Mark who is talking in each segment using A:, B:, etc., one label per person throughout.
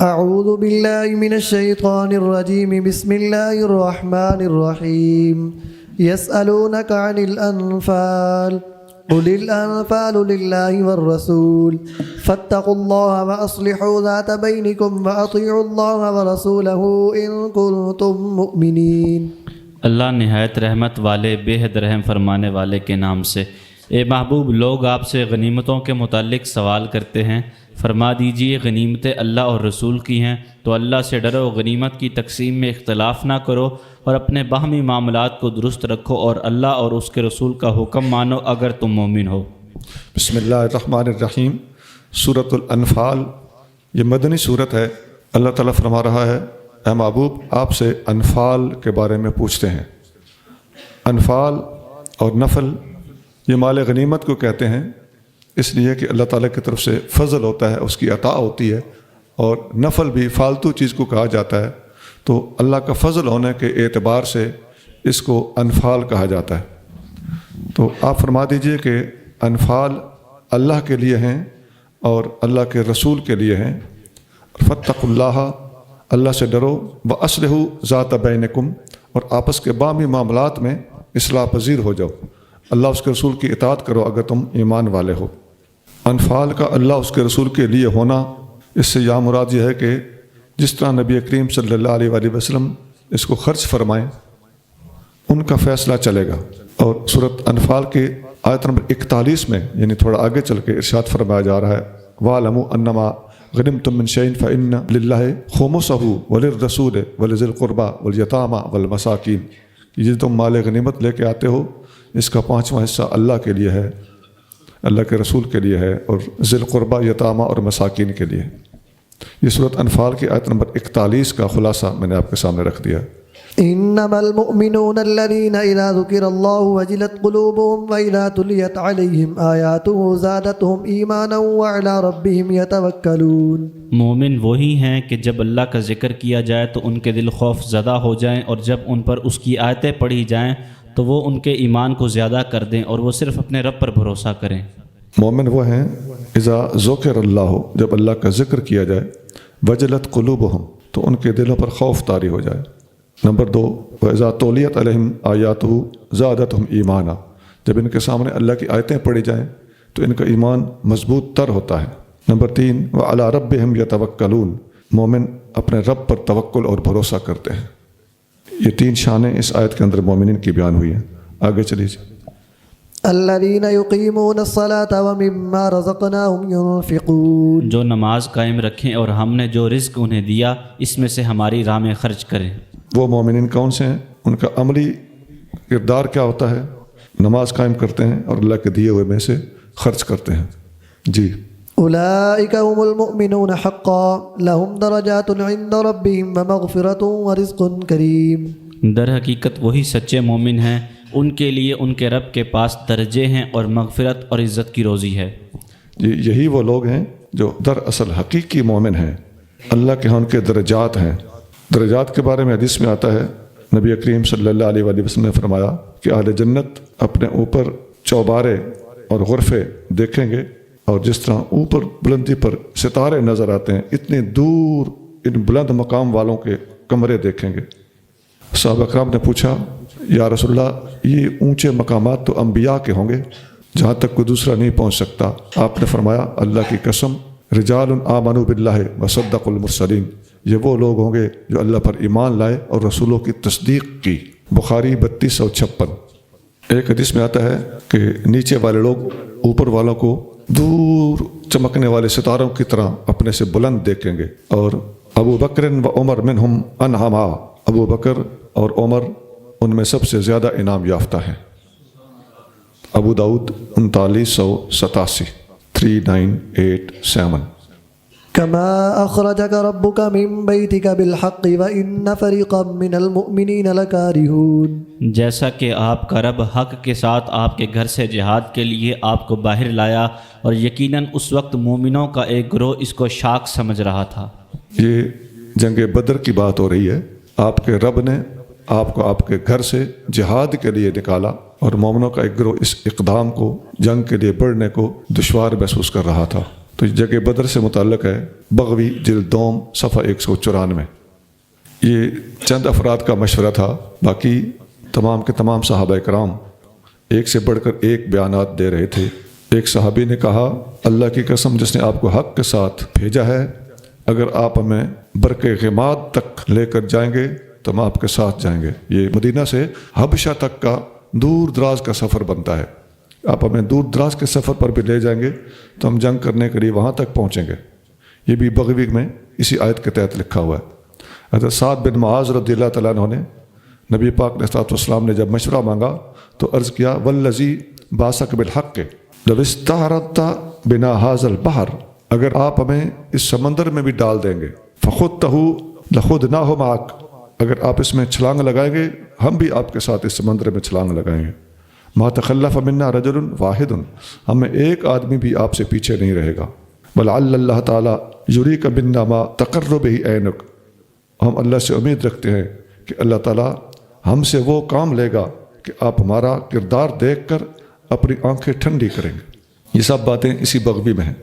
A: اعوذ باللہ من الشیطان الرجیم بسم اللہ الرحمن الرحیم یسألونک عن الانفال قل الانفال للہ والرسول فاتقوا اللہ واصلحوا ذات بینکم واطیعوا اللہ ورسولہ ان کنتم مؤمنین۔
B: اللہ نہایت رحمت والے بے حد رحم فرمانے والے کے نام سے۔ اے محبوب، لوگ آپ سے غنیمتوں کے متعلق سوال کرتے ہیں، فرما دیجئے غنیمتیں اللہ اور رسول کی ہیں، تو اللہ سے ڈرو، غنیمت کی تقسیم میں اختلاف نہ کرو اور اپنے باہمی معاملات کو درست رکھو اور اللہ اور اس کے رسول کا حکم مانو اگر تم مومن ہو۔
C: بسم اللہ الرحمن الرحیم۔ سورۃ الانفال یہ مدنی صورت ہے۔ اللہ تعالیٰ فرما رہا ہے، اے محبوب آپ سے انفال کے بارے میں پوچھتے ہیں۔ انفال اور نفل یہ مال غنیمت کو کہتے ہیں، اس لیے کہ اللہ تعالیٰ کی طرف سے فضل ہوتا ہے، اس کی عطا ہوتی ہے، اور نفل بھی فالتو چیز کو کہا جاتا ہے، تو اللہ کا فضل ہونے کے اعتبار سے اس کو انفال کہا جاتا ہے۔ تو آپ فرما دیجئے کہ انفال اللہ کے لیے ہیں اور اللہ کے رسول کے لیے ہیں۔ فاتقوا اللہ، اللہ سے ڈرو، واصلحوا ذات بینکم، اور آپس کے باہمی معاملات میں اصلاح پذیر ہو جاؤ، اللہ اس کے رسول کی اطاعت کرو اگر تم ایمان والے ہو۔ انفال کا اللہ اس کے رسول کے لیے ہونا، اس سے یا مراد یہ ہے کہ جس طرح نبی کریم صلی اللہ علیہ وآلہ وسلم اس کو خرچ فرمائیں ان کا فیصلہ چلے گا۔ اور سورۃ انفال کی آیت نمبر 41 میں یعنی تھوڑا آگے چل کے ارشاد فرمایا جا رہا ہے، وَاعْلَمُوا أَنَّمَا غَنِمْتُم مِّن شَيْءٍ فَإِنَّ لِلَّهِ خُمُسَهُ وَلِلرَّسُولِ وَلِذِي الْقُرْبَى وَالْيَتَامَى وَالْمَسَاكِينِ کہ یہ تم مال غنیمت لے کے آتے ہو، اس کا 5واں حصہ اللہ کے لیے ہے، اللہ کے رسول کے لیے ہے، اور ذی القربہ، یتامہ اور مساکین کے لیے۔ یہ سورۃ انفال کی آیت نمبر 41 کا خلاصہ میں نے آپ کے سامنے رکھ دیا۔
A: انما المؤمنون الذين اذا ذكر الله وجلت قلوبهم واذا تليت عليهم آياته زادتهم ایمانا وعلى ربهم يتوکلون۔
B: مومن وہی ہیں کہ جب اللہ کا ذکر کیا جائے تو ان کے دل خوف زدہ ہو جائیں، اور جب ان پر اس کی آیتیں پڑھی جائیں تو وہ ان کے ایمان کو زیادہ کر دیں اور وہ صرف اپنے رب پر بھروسہ کریں۔ مومن
C: وہ ہیں اذا ذکر اللہ، جب اللہ کا ذکر کیا جائے، وجلت قلوبہم، تو ان کے دلوں پر خوف طاری ہو جائے۔ نمبر 2، وَإِذَا تُلِيَتْ عَلَيْهِمْ آيَاتُهُ زَادَتْهُمْ ایمانا، جب ان کے سامنے اللہ کی آیتیں پڑھی جائیں تو ان کا ایمان مضبوط تر ہوتا ہے۔ نمبر 3، وَعَلَىٰ رَبِّهِمْ يَتَوَكَّلُونَ، مومن اپنے رب پر توکل اور بھروسہ کرتے ہیں۔ یہ 3 شانیں اس آیت کے اندر مومنین کی بیان ہوئی ہیں۔ آگے چلیے۔
A: الذين يقيمون الصلاة ومما رزقناهم ينفقون،
B: جو نماز قائم رکھیں اور ہم نے جو رزق انہیں دیا اس میں سے ہماری راہ میں خرچ کریں۔
C: وہ مومنین کون سے ہیں؟ ان کا عملی کردار کیا ہوتا ہے؟ نماز قائم کرتے ہیں اور اللہ کے دیے ہوئے میں سے خرچ کرتے ہیں۔ جی،
A: اولئک هم المؤمنون حقا لهم درجات عند ربهم ومغفرة ورزق کریم۔
B: در حقیقت وہی سچے مومن ہیں، ان کے لیے ان کے رب کے پاس درجے ہیں اور مغفرت اور عزت کی روزی ہے۔
C: جی، یہی وہ لوگ ہیں جو دراصل حقیقی مومن ہیں، اللہ کے ہاں ان کے درجات ہیں۔ درجات کے بارے میں حدیث میں آتا ہے، نبی کریم صلی اللہ علیہ وآلہ وسلم نے فرمایا کہ اہل جنت اپنے اوپر چوبارے اور غرفے دیکھیں گے، اور جس طرح اوپر بلندی پر ستارے نظر آتے ہیں، اتنے دور ان بلند مقام والوں کے کمرے دیکھیں گے۔ صحابہ کرام نے پوچھا، یا رسول اللہ یہ اونچے مقامات تو انبیاء کے ہوں گے جہاں تک کوئی دوسرا نہیں پہنچ سکتا؟ آپ نے فرمایا، اللہ کی قسم، رجال آمنوا باللہ وصدقوا المرسلین، یہ وہ لوگ ہوں گے جو اللہ پر ایمان لائے اور رسولوں کی تصدیق کی۔ بخاری 3256۔ ایک حدیث میں آتا ہے کہ نیچے والے لوگ اوپر والوں کو دور چمکنے والے ستاروں کی طرح اپنے سے بلند دیکھیں گے، اور ابو بکر و عمر منہم انہما، ابو بکر اور عمر ان میں سب سے زیادہ انعام یافتہ ہیں۔ ابو داؤد 3987 3987۔
A: كما أخرجك ربك من بيتك بالحق وإن فريقا من المؤمنين لكارهون،
B: جیسا کہ آپ کا رب حق کے ساتھ آپ کے گھر سے جہاد کے لیے آپ کو باہر لایا، اور یقیناً اس وقت مومنوں کا ایک گروہ اس کو شاک سمجھ رہا تھا۔
C: یہ جنگ بدر کی بات ہو رہی ہے۔ آپ کے رب نے آپ کو آپ کے گھر سے جہاد کے لیے نکالا، اور مومنوں کا ایک گروہ اس اقدام کو، جنگ کے لیے بڑھنے کو دشوار محسوس کر رہا تھا۔ تو یہ جگہ بدر سے متعلق ہے، بغوی جلد دوم صفحہ 194۔ یہ چند افراد کا مشورہ تھا، باقی تمام کے تمام صحابہ کرام ایک سے بڑھ کر ایک بیانات دے رہے تھے۔ ایک صحابی نے کہا، اللہ کی قسم جس نے آپ کو حق کے ساتھ بھیجا ہے، اگر آپ ہمیں برق غماد تک لے کر جائیں گے تو ہم آپ کے ساتھ جائیں گے۔ یہ مدینہ سے حبشہ تک کا دور دراز کا سفر بنتا ہے، آپ ہمیں دور دراز کے سفر پر بھی لے جائیں گے تو ہم جنگ کرنے کے لیے وہاں تک پہنچیں گے۔ یہ بھی بغوی میں اسی آیت کے تحت لکھا ہوا ہے۔ حضرت سعد بن معاذ رضی اللہ تعالیٰ عنہ نے نبی پاک علیہ الصلوۃ والسلام نے جب مشورہ مانگا تو عرض کیا، والذی باسک بالحق لو استعرضت بنا ھذا البحر، اگر آپ ہمیں اس سمندر میں بھی ڈال دیں گے، فخذتہ لخذناہ معک، اگر آپ اس میں چھلانگ لگائیں گے ہم بھی آپ کے ساتھ اس سمندر میں چھلانگ لگائیں گے۔ ما تخلف منا رجل واحد، ہمیں ایک آدمی بھی آپ سے پیچھے نہیں رہے گا۔ ولعل اللہ تعالیٰ یریک منا ما تقر بہ عینک، ہم اللہ سے امید رکھتے ہیں کہ اللہ تعالیٰ ہم سے وہ کام لے گا کہ آپ ہمارا کردار دیکھ کر اپنی آنکھیں ٹھنڈی کریں گے۔ یہ سب باتیں اسی بغوی میں ہیں۔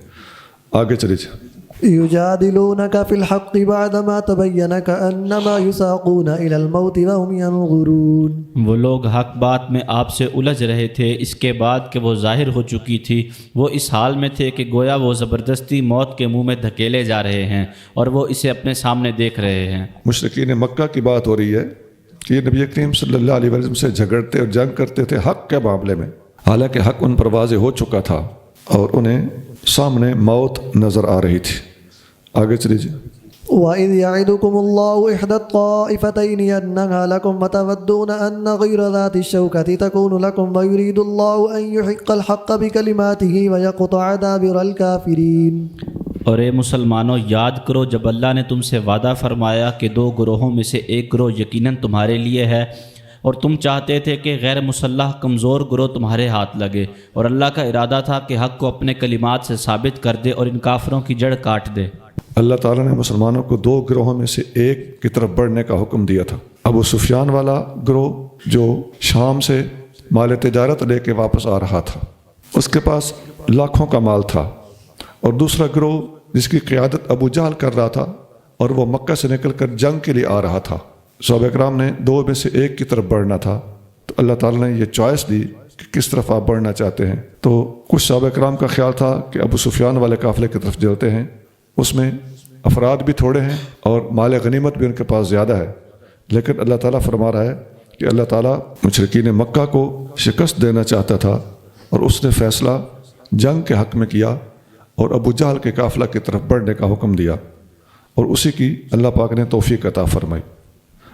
C: آگے چلیے۔
A: يجادلونك في الحق بعدما تبين كأنما يساقون إلى الموت وهم ينظرون،
B: وہ لوگ حق بات میں آپ سے الجھ رہے تھے اس کے بعد کہ وہ ظاہر ہو چکی تھی، وہ اس حال میں تھے کہ گویا وہ زبردستی موت کے منہ میں دھکیلے جا رہے ہیں اور وہ اسے اپنے سامنے دیکھ رہے ہیں۔
C: مشرکین مکہ کی بات ہو رہی ہے کہ یہ نبی کریم صلی اللہ علیہ وسلم سے جھگڑتے اور جنگ کرتے تھے حق کے معاملے میں، حالانکہ حق ان پر واضح ہو چکا تھا اور انہیں سامنے موت نظر آ رہی تھی۔ آگے چلیے۔
A: وَإِذْ يَعِدُكُمُ اللَّهُ إِحْدَى الطَّائِفَتَيْنِ أَنَّهَا لَكُمْ وَتَوَدُّونَ أَنَّ غَيْرَ ذَاتِ الشَّوْكَةِ تَكُونُ لَكُمْ وَيُرِيدُ اللَّهُ أَن يُحِقَّ الْحَقَّ بِكَلِمَاتِهِ وَيَقْطَعَ دَابِرَ الْكَافِرِينَ۔
B: اور اے مسلمانوں، یاد کرو جب اللہ نے تم سے وعدہ فرمایا کہ دو گروہوں میں سے ایک گروہ یقیناً تمہارے لیے ہے، اور تم چاہتے تھے کہ غیر مسلح کمزور گروہ تمہارے ہاتھ لگے، اور اللہ کا ارادہ تھا کہ حق کو اپنے کلمات سے ثابت کر دے اور ان کافروں کی جڑ کاٹ دے۔
C: اللہ تعالیٰ نے مسلمانوں کو دو گروہوں میں سے ایک کی طرف بڑھنے کا حکم دیا تھا۔ ابو سفیان والا گروہ جو شام سے مال تجارت لے کے واپس آ رہا تھا، اس کے پاس لاکھوں کا مال تھا، اور دوسرا گروہ جس کی قیادت ابو جہل کر رہا تھا اور وہ مکہ سے نکل کر جنگ کے لیے آ رہا تھا۔ صحابہ کرام نے دو میں سے ایک کی طرف بڑھنا تھا، تو اللہ تعالیٰ نے یہ چوائس دی کہ کس طرف آپ بڑھنا چاہتے ہیں۔ تو کچھ صحابہ کرام کا خیال تھا کہ ابو سفیان والے قافلے کی طرف چلتے ہیں، اس میں افراد بھی تھوڑے ہیں اور مال غنیمت بھی ان کے پاس زیادہ ہے، لیکن اللہ تعالیٰ فرما رہا ہے کہ اللہ تعالیٰ مشرکین مکہ کو شکست دینا چاہتا تھا، اور اس نے فیصلہ جنگ کے حق میں کیا اور ابو جہل کے قافلہ کی طرف بڑھنے کا حکم دیا، اور اسی کی اللہ پاک نے توفیق عطا فرمائی۔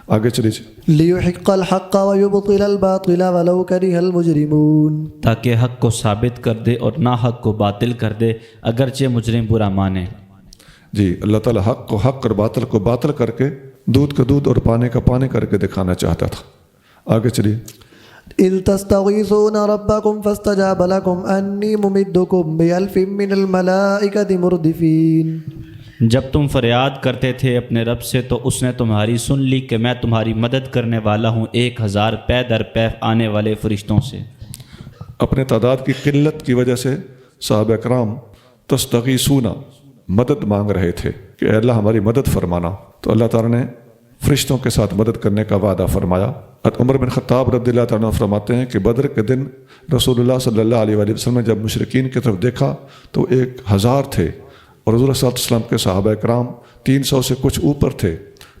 C: آگے چلیے۔
A: لِيُحِقَّ الْحَقَّ وَيُبْطِلَ الْبَاطِلَ وَلَوْ كَرِهَ الْمُجْرِمُونَ،
B: تاکہ حق کو ثابت کر دے اور ناحق کو باطل کر دے اگرچہ مجرم برا مانے۔
C: جی، اللہ تعالیٰ حق کو حق اور باطل کو باطل کر کے دودھ کا دودھ اور پانی کا پانی کر کے دکھانا چاہتا تھا۔ آگے چلیے۔
A: إِذْ تَسْتَغِيثُونَ رَبَّكُمْ فَاسْتَجَابَ لَكُمْ أَنِّي مُمِدُّكُمْ بِأَلْفٍ مِّنَ الْمَلَائِكَةِ مُرْدِفِينَ،
B: جب تم فریاد کرتے تھے اپنے رب سے تو اس نے تمہاری سن لی کہ میں تمہاری مدد کرنے والا ہوں 1000 پے در پے آنے والے فرشتوں سے۔
C: اپنے تعداد کی قلت کی وجہ سے صحابہ کرام تستغیثون مدد مانگ رہے تھے کہ اے اللہ ہماری مدد فرمانا، تو اللہ تعالیٰ نے فرشتوں کے ساتھ مدد کرنے کا وعدہ فرمایا۔ عمر بن خطاب رضی اللہ تعالیٰ عنہ فرماتے ہیں کہ بدر کے دن رسول اللہ صلی اللہ علیہ وآلہ وسلم نے جب مشرکین کی طرف دیکھا تو 1000 تھے، اور حضور صلی اللہ علیہ وسلم کے صحابہ کرام 300 سے کچھ اوپر تھے،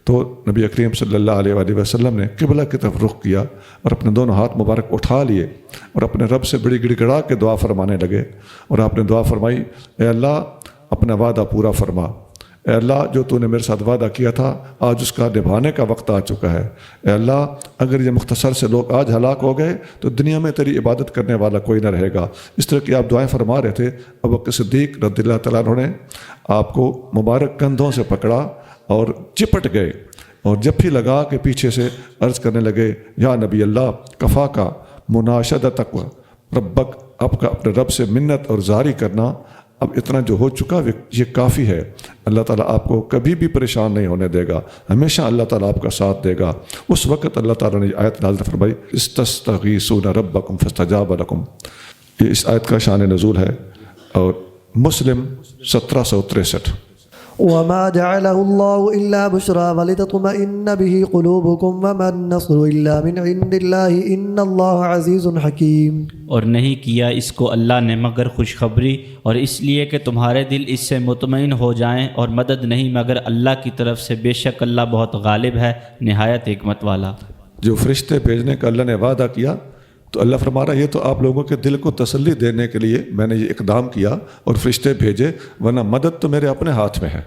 C: تو نبی کریم صلی اللہ علیہ وآلہ وسلم نے قبلہ کی طرف رخ کیا اور اپنے دونوں ہاتھ مبارک اٹھا لیے اور اپنے رب سے بڑی گڑ گڑا کے دعا فرمانے لگے، اور آپ نے دعا فرمائی، اے اللہ اپنا وعدہ پورا فرما، اے اللہ جو تو نے میرے ساتھ وعدہ کیا تھا آج اس کا نبھانے کا وقت آ چکا ہے، اے اللہ اگر یہ مختصر سے لوگ آج ہلاک ہو گئے تو دنیا میں تیری عبادت کرنے والا کوئی نہ رہے گا۔ اس طرح کی آپ دعائیں فرما رہے تھے۔ ابو بکر صدیق رضی اللہ تعالیٰ عنہ نے آپ کو مبارک کندھوں سے پکڑا اور چپٹ گئے، اور جب بھی لگا کہ پیچھے سے عرض کرنے لگے، یا نبی اللہ کفا کا مناشدتک ربک، آپ کا اپنے رب سے منت اور زاری کرنا اب اتنا جو ہو چکا یہ کافی ہے، اللہ تعالیٰ آپ کو کبھی بھی پریشان نہیں ہونے دے گا، ہمیشہ اللہ تعالیٰ آپ کا ساتھ دے گا۔ اس وقت اللہ تعالیٰ نے آیت نازل فرمائی، استستغیثون ربکم فاستجاب لکم، یہ اس آیت کا شان نزول ہے، اور مسلم 1763۔
A: وما جعله الله إلا بشرى ولتطمئن به قلوبكم وما النصر إلا من عند الله إن الله عزيز حكيم۔
B: اور نہیں کیا اس کو اللہ نے مگر خوشخبری اور اس لیے کہ تمہارے دل اس سے مطمئن ہو جائیں، اور مدد نہیں مگر اللہ کی طرف سے، بے شک اللہ بہت غالب ہے، نہایت حکمت والا۔
C: جو فرشتے بھیجنے کا اللہ نے وعدہ کیا تو اللہ فرما رہا ہے یہ تو آپ لوگوں کے دل کو تسلی دینے کے لیے میں نے یہ اقدام کیا اور فرشتے بھیجے، ورنہ مدد تو میرے اپنے ہاتھ میں ہے۔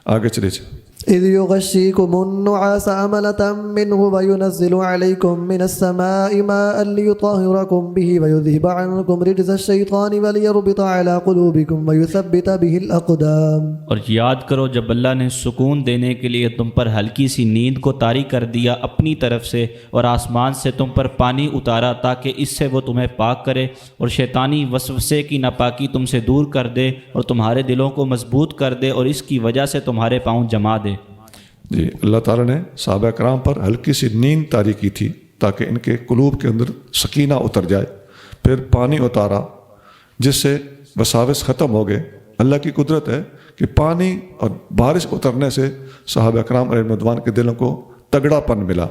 C: آگے چلیے۔
A: إذ يغشيكم النعاس أمنة منه وينزل عليكم من السماء ماء ليطهركم به ويذهب عنكم رجز الشيطان وليربط على قلوبكم ويثبت به الأقدام۔
B: اور یاد کرو جب اللہ نے سکون دینے کے لیے تم پر ہلکی سی نیند کو طاری کر دیا اپنی طرف سے، اور آسمان سے تم پر پانی اتارا تاکہ اس سے وہ تمہیں پاک کرے، اور شیطانی وسوسے کی ناپاکی تم سے دور کر دے اور تمہارے دلوں کو مضبوط کر دے، اور اس کی وجہ سے تمہارے پاؤں جما دے۔
C: جی، اللہ تعالیٰ نے صحابہ کرام پر ہلکی سی نیند طاری کی تھی تاکہ ان کے قلوب کے اندر سکینہ اتر جائے، پھر پانی اتارا جس سے وساوس ختم ہو گئے۔ اللہ کی قدرت ہے کہ پانی اور بارش اترنے سے صحابہ کرام علیہ رضوان کے دلوں کو تگڑا پن ملا،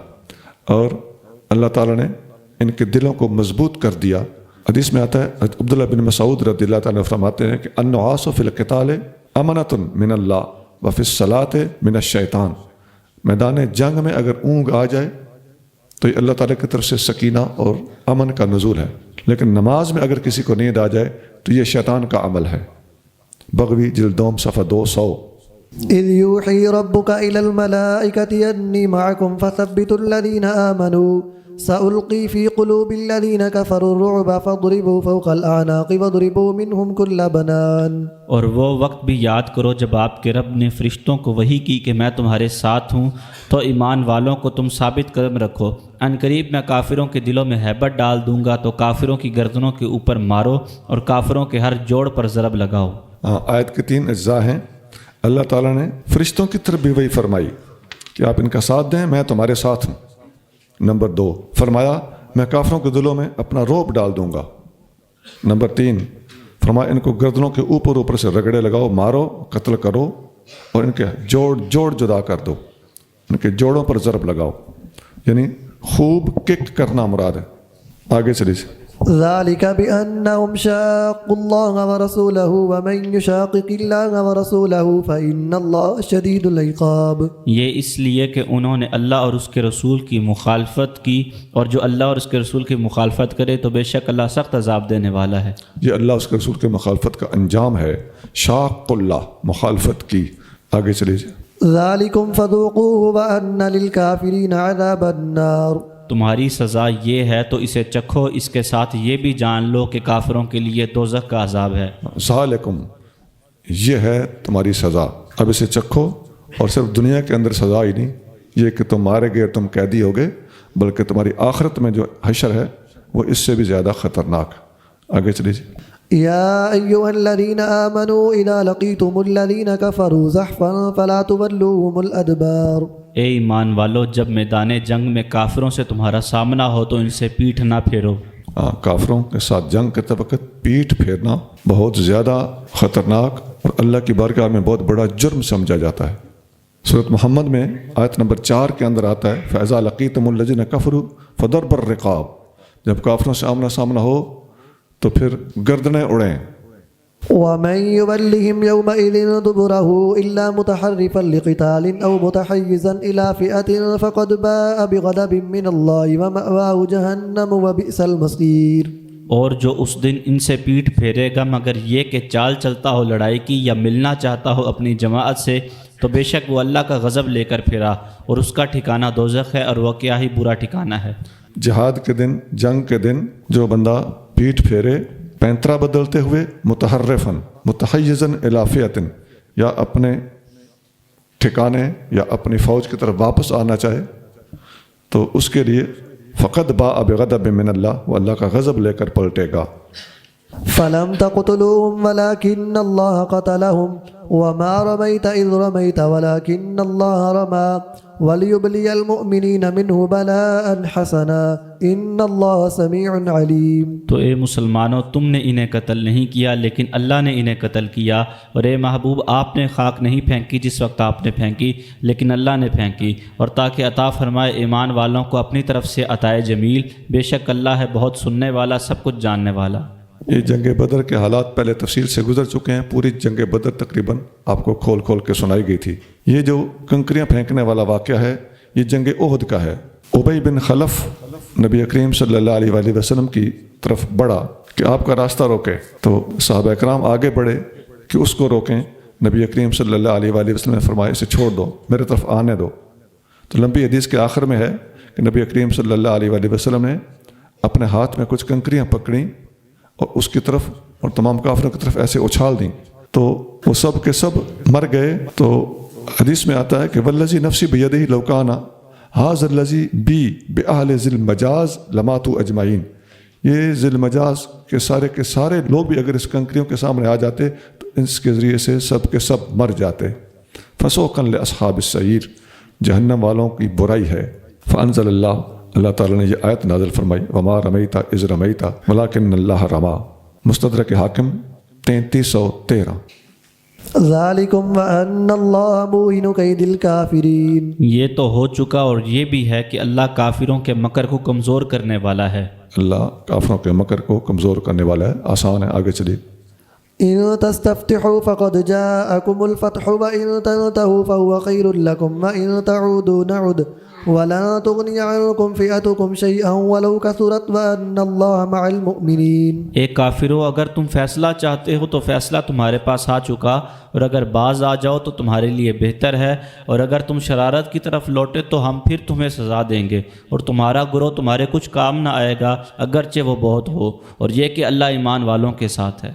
C: اور اللہ تعالیٰ نے ان کے دلوں کو مضبوط کر دیا۔ حدیث میں آتا ہے، عبداللہ بن مسعود رضی اللہ تعالیٰ عنہ فرماتے ہیں کہ النعاس فی القتال امنۃ من اللہ وفی الصلاۃ من الشیطان۔ میدان جنگ میں اگر اونگ آ جائے تو یہ اللہ تعالیٰ کی طرف سے سکینہ اور امن کا نزول ہے، لیکن نماز میں اگر کسی کو نیند آ جائے تو یہ شیطان کا عمل ہے۔ بغوی جلد 2 صفحہ 200۔
A: إذ يوحي ربك إلى الملائكة أني معكم فثبتوا الذين آمنوا سألقي في قلوب الذين كفروا الرعب فاضربوا فوق الأعناق واضربوا منهم كل بنان۔
B: اور وہ وقت بھی یاد کرو جب آپ کے رب نے فرشتوں کو وحی کی کہ میں تمہارے ساتھ ہوں، تو ایمان والوں کو تم ثابت قدم رکھو، ان قریب میں کافروں کے دلوں میں ہیبت ڈال دوں گا، تو کافروں کی گردنوں کے اوپر مارو اور کافروں کے ہر جوڑ پر ضرب لگاؤ۔
C: آیت کے 3 اجزاء ہیں۔ اللہ تعالیٰ نے فرشتوں کی طرف بھی وہی فرمائی کہ آپ ان کا ساتھ دیں، میں تمہارے ساتھ ہوں۔ نمبر 2 فرمایا میں کافروں کے دلوں میں اپنا رعب ڈال دوں گا۔ نمبر 3 فرمایا ان کو گردنوں کے اوپر سے رگڑے لگاؤ، مارو، قتل کرو، اور ان کے جوڑ جدا کر دو، ان کے جوڑوں پر ضرب لگاؤ، یعنی خوب کک کرنا مراد ہے۔ آگے چلیے۔
A: ذلك بأنهم شاقوا الله ورسوله ومن يشاقق الله ورسوله فإن الله شديد العقاب۔
B: یہ اس لیے کہ انہوں نے اللہ اور اس کے رسول کی مخالفت کی، اور جو اللہ اور اس کے رسول کی مخالفت کرے تو بے شک اللہ سخت عذاب دینے والا ہے۔
C: یہ اللہ اس کے رسول کے مخالفت کا انجام ہے، شاق اللہ، مخالفت کی۔ آگے چلیے۔
A: ذلكم فذوقوه وأن للكافرين عذاب النار۔
B: تمہاری سزا یہ ہے تو اسے چکھو، اس کے ساتھ یہ بھی جان لو کہ کافروں کے لیے دوزخ کا عذاب ہے۔
C: ذالکم، یہ ہے تمہاری سزا، اب اسے چکھو، اور صرف دنیا کے اندر سزا ہی نہیں یہ کہ تم مارے گئے، تم قیدی ہوگے، بلکہ تمہاری آخرت میں جو حشر ہے وہ اس سے بھی زیادہ خطرناک۔ آگے چلیے۔
A: يا أيها الذين آمنوا إذا لقيتم الذين كفروا زحفا فلا تولوهم الأدبار۔
B: اے ایمان والو، جب میدان جنگ میں کافروں سے تمہارا سامنا ہو تو ان سے پیٹھ نہ پھیرو۔
C: کافروں کے ساتھ جنگ کرتے وقت پیٹھ پھیرنا بہت زیادہ خطرناک اور اللہ کی بارگاہ میں بہت بڑا جرم سمجھا جاتا ہے۔ سورۃ محمد میں آیت نمبر 4 کے اندر آتا ہے فَإِذَا لَقِيتُمُ الَّذِينَ كَفَرُوا فَضَرْبَ الرِّقَابِ، جب کافروں سے آمنا سامنا ہو تو پھر گردنیں اڑیں۔
A: ومن يولهم يومئذ دبره إلا متحرفا لقتال أو متحيزا إلى فئة فقد باء بغضب من الله ومأواه جهنم وبئس المصير۔
B: اور جو اس دن ان سے پیٹھ پھیرے گا مگر یہ کہ چال چلتا ہو لڑائی کی یا ملنا چاہتا ہو اپنی جماعت سے، تو بے شک وہ اللہ کا غضب لے کر پھرا، اور اس کا ٹھکانہ دوزخ ہے، اور وہ کیا ہی برا ٹھکانہ ہے۔
C: جہاد کے دن، جنگ کے دن جو بندہ پیٹھ پھیرے پینترا بدلتے ہوئے، متحرفن متحیزن الی فئۃ، یا اپنے ٹھکانے یا اپنی فوج کی طرف واپس آنا چاہے، تو اس کے لیے فقط باء بغضب من اللہ، وہ اللہ کا غضب لے کر پلٹے گا۔
A: فلم تقتلوهم ولكن الله قتلهم وما رميت إذ رميت ولكن الله رمى وليبلي المؤمنين منه بلاء حسنا إن الله سميع عليم۔
B: تو اے مسلمانوں، تم نے انہیں قتل نہیں کیا لیکن اللہ نے انہیں قتل کیا، اور اے محبوب آپ نے خاک نہیں پھینکی جس وقت آپ نے پھینکی لیکن اللہ نے پھینکی، اور تاکہ عطا فرمائے ایمان والوں کو اپنی طرف سے عطائے جمیل، بے شک اللہ ہے بہت سننے والا سب کچھ جاننے والا۔
C: یہ جنگ بدر کے حالات پہلے تفصیل سے گزر چکے ہیں، پوری جنگ بدر تقریباً آپ کو کھول کھول کے سنائی گئی تھی۔ یہ جو کنکریاں پھینکنے والا واقعہ ہے یہ جنگ احد کا ہے۔ ابی بن خلف نبی کریم صلی اللہ علیہ وآلہ وسلم کی طرف بڑھا کہ آپ کا راستہ روکے، تو صحابہ اکرام آگے بڑھے کہ اس کو روکیں۔ نبی کریم صلی اللہ علیہ وآلہ وسلم نے فرمایا اسے چھوڑ دو، میرے طرف آنے دو۔ تو لمبی حدیث کے آخر میں ہے کہ نبی کریم صلی اللہ علیہ وآلہ وسلم نے اپنے ہاتھ میں کچھ کنکریاں پکڑیں اور اس کی طرف اور تمام کافروں کی طرف ایسے اچھال دیں، تو وہ سب کے سب مر گئے۔ تو حدیث میں آتا ہے کہ والذی نفسی بیدہ لو کان ھذا الذی بی باہل ذی المجاز لماتوا اجمعین، یہ ذی المجاز کے سارے لوگ بھی اگر اس کنکریوں کے سامنے آ جاتے تو اس کے ذریعے سے سب کے سب مر جاتے۔ فسوقا لاصحاب السعیر، جہنم والوں کی برائی ہے۔ فانزل اللہ تعالیٰ نے یہ آیت نازل فرمائی وما رمیت اذ رمیت ولکن اللہ رما، مستدرک حاکم 3313۔
A: ذالکم وان اللہ موہن کید الکافرین،
B: یہ تو ہو چکا اور یہ بھی ہے کہ اللہ کافروں کے مکر کو کمزور کرنے والا ہے۔
C: اللہ کافروں کے مکر کو کمزور کرنے والا ہے۔ آسان ہے، آگے چلیے۔
A: ان تستفتحوا فقد جاءكم الفتح وان تنتهوا فهو خير لكم وان تعودوا نعد ولا تغني عنكم فئتكم شيئا ولو كثرت وان الله مع المؤمنين۔
B: اے کافرو، اگر تم فیصلہ چاہتے ہو تو فیصلہ تمہارے پاس آ چکا، اور اگر باز آ جاؤ تو تمہارے لیے بہتر ہے، اور اگر تم شرارت کی طرف لوٹے تو ہم پھر تمہیں سزا دیں گے، اور تمہارا گروہ تمہارے کچھ کام نہ آئے گا اگرچہ وہ بہت ہو، اور یہ کہ اللہ ایمان والوں کے ساتھ ہے۔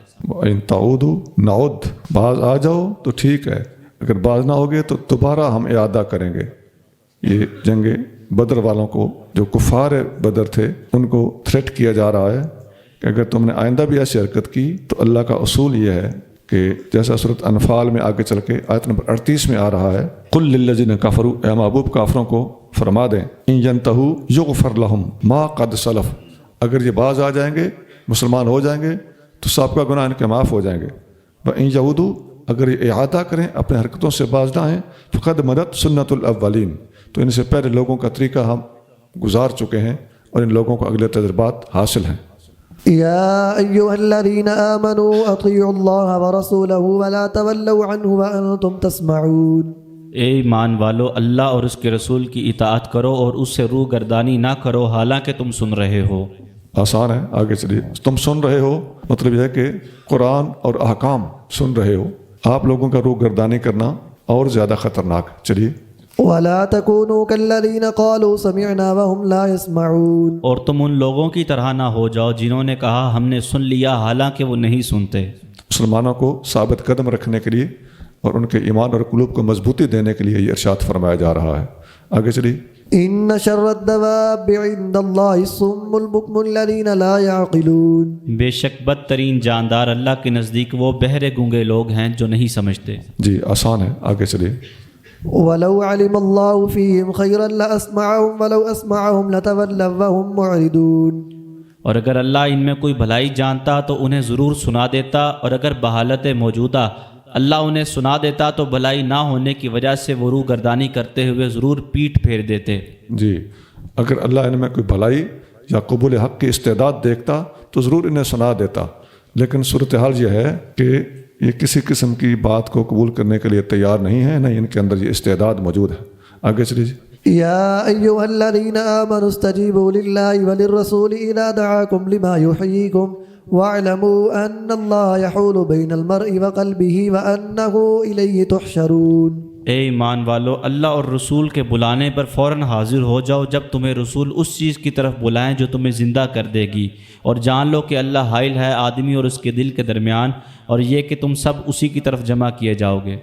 C: ان تعودوا نعد، باز آ جاؤ تو ٹھیک ہے، اگر باز نہ ہوگے تو دوبارہ ہم اعادہ کریں گے۔ یہ جنگ بدر والوں کو، جو کفار بدر تھے، ان کو تھریٹ کیا جا رہا ہے کہ اگر تم نے آئندہ بھی ایسی حرکت کی تو اللہ کا اصول یہ ہے کہ جیسا سورۃ انفال میں آگے چل کے آیت نمبر 38 میں آ رہا ہے، قل للذین کفروا، اے محبوب کافروں کو فرما دیں، ان ینتہوا یغفر لہم ما قد سلف، اگر یہ باز آ جائیں گے، مسلمان ہو جائیں گے تو سابقہ گناہ ان کے معاف ہو جائیں گے۔ وَإِن يَعُودُوا، اگر یہ اعادہ کریں، اپنے حرکتوں سے باز نہ آئیں، فقد مدت سنت الاولین، تو ان سے پہلے لوگوں کا طریقہ ہم گزار چکے ہیں اور ان لوگوں کو اگلے تجربات حاصل ہیں۔
A: یا ایھا الذین آمنوا اطیعوا اللہ ورسولہ ولا تولوا عنہ وانتم تسمعون،
B: اے ایمان والو، اللہ اور اس کے رسول کی اطاعت کرو اور اس سے روح گردانی نہ کرو حالانکہ تم سن رہے ہو۔
C: آسان ہے، آگے چلیے۔ تم سن رہے ہو مطلب یہ ہے کہ قرآن اور احکام سن رہے ہو، آپ لوگوں کا روح گردانی کرنا اور زیادہ خطرناک۔ چلیے۔
A: ولا تكونوا كالذين قالوا سمعنا وهم لا يسمعون،
B: اور تم ان لوگوں کی طرح نہ ہو جاؤ جنہوں نے کہا ہم نے سن لیا حالانکہ وہ نہیں سنتے۔
C: مسلمانوں کو ثابت قدم رکھنے کے لیے اور ان کے ایمان اور قلوب کو مضبوطی دینے کے لیے یہ ارشاد فرمایا جا رہا ہے۔ آگے چلیے۔
A: ان شر الدواب عند اللہ الصم البکم الذین لا يعقلون،
B: بے شک بدترین جاندار اللہ کے نزدیک وہ بہرے گونگے لوگ ہیں جو نہیں سمجھتے۔
C: جی آسان ہے، آگے چلیے۔
A: ولو علم اللہ فیہم خیرا لاسمعہم ولو اسمعہم لتولوا وهم معرضون،
B: اور اگر اللہ ان میں کوئی بھلائی جانتا تو انہیں ضرور سنا دیتا، اور اگر بحالت موجودہ اللہ انہیں سنا دیتا تو بھلائی نہ ہونے کی وجہ سے وہ روح گردانی کرتے ہوئے ضرور پیٹھ پھیر دیتے۔
C: جی، اگر اللہ ان میں کوئی بھلائی یا قبول حق کی استعداد دیکھتا تو ضرور انہیں سنا دیتا، لیکن صورتحال یہ ہے کہ یہ کسی قسم کی بات کو قبول کرنے کے لیے تیار نہیں ہے، نہ ان کے اندر یہ استعداد موجود ہے۔ آگے چلیے۔
A: یا ایھا الذین آمنوا استجیبوا للہ وللرسول اذا دعاکم لما یحییکم واعلموا ان اللہ یحول بین المرء وقلبہ وانہ الیہ تحشرون،
B: اے ایمان والو، اللہ اور رسول کے بلانے پر فوراً حاضر ہو جاؤ جب تمہیں رسول اس چیز کی طرف بلائیں جو تمہیں زندہ کر دے گی، اور جان لو کہ اللہ حائل ہے آدمی اور اس کے دل کے درمیان، اور یہ کہ تم سب اسی کی طرف جمع کیے جاؤ گے۔